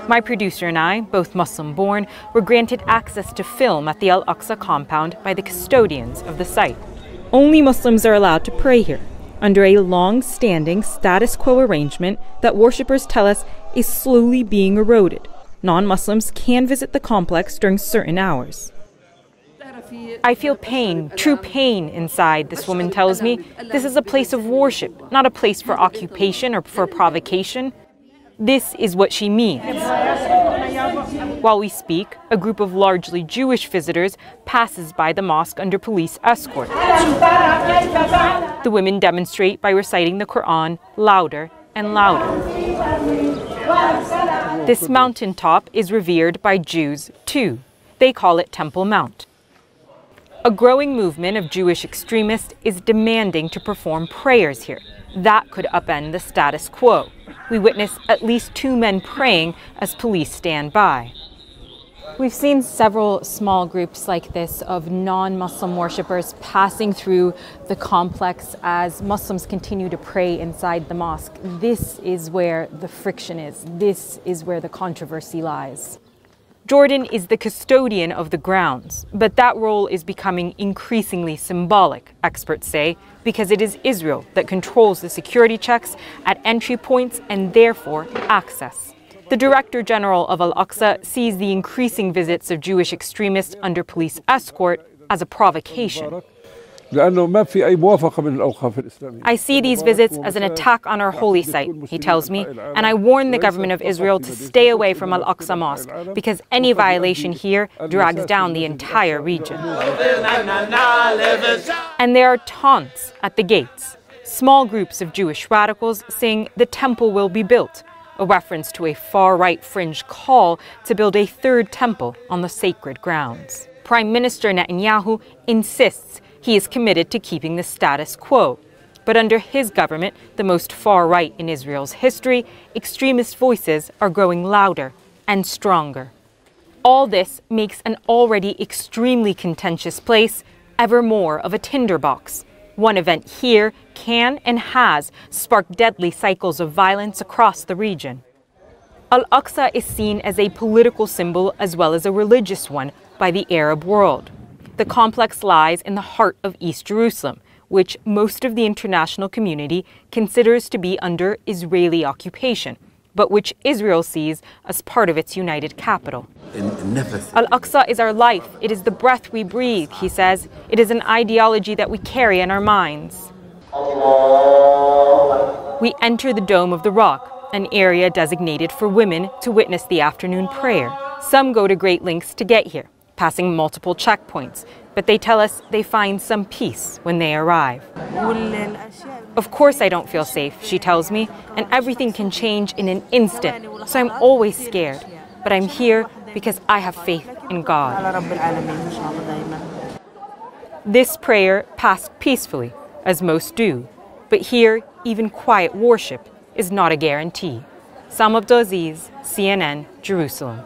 My producer and I, both Muslim-born, were granted access to film at the Al-Aqsha compound by the custodians of the site. Only Muslims are allowed to pray here, under a long-standing status quo arrangement that worshippers tell us is slowly being eroded. Non-Muslims can visit the complex during certain hours. I feel pain, true pain inside, this woman tells me. This is a place of worship, not a place for occupation or for provocation. This is what she means. While we speak, a group of largely Jewish visitors passes by the mosque under police escort. The women demonstrate by reciting the Quran louder and louder. This mountaintop is revered by Jews too. They call it Temple Mount. A growing movement of Jewish extremists is demanding to perform prayers here. That could upend the status quo. We witness at least 2 men praying as police stand by. We've seen several small groups like this of non-Muslim worshippers passing through the complex as Muslims continue to pray inside the mosque. This is where the friction is. This is where the controversy lies. Jordan is the custodian of the grounds, but that role is becoming increasingly symbolic, experts say, because it is Israel that controls the security checks at entry points and therefore access. The Director General of Al-Aqsha sees the increasing visits of Jewish extremists under police escort as a provocation. I see these visits as an attack on our holy site, he tells me, and I warn the government of Israel to stay away from Al-Aqsha Mosque because any violation here drags down the entire region. And there are taunts at the gates. Small groups of Jewish radicals saying the temple will be built, a reference to a far-right fringe call to build a 3rd temple on the sacred grounds. Prime Minister Netanyahu insists he is committed to keeping the status quo. But under his government, the most far-right in Israel's history, extremist voices are growing louder and stronger. All this makes an already extremely contentious place ever more of a tinderbox. One event here can and has sparked deadly cycles of violence across the region. Al-Aqsha is seen as a political symbol as well as a religious one by the Arab world. The complex lies in the heart of East Jerusalem, which most of the international community considers to be under Israeli occupation, but which Israel sees as part of its united capital. Al-Aqsha is our life. It is the breath we breathe, he says. It is an ideology that we carry in our minds. We enter the Dome of the Rock, an area designated for women to witness the afternoon prayer. Some go to great lengths to get here, passing multiple checkpoints, but they tell us they find some peace when they arrive. Of course I don't feel safe, she tells me, and everything can change in an instant, so I'm always scared. But I'm here because I have faith in God. This prayer passed peacefully, as most do, but here even quiet worship is not a guarantee. Sam Abdulaziz, CNN, Jerusalem.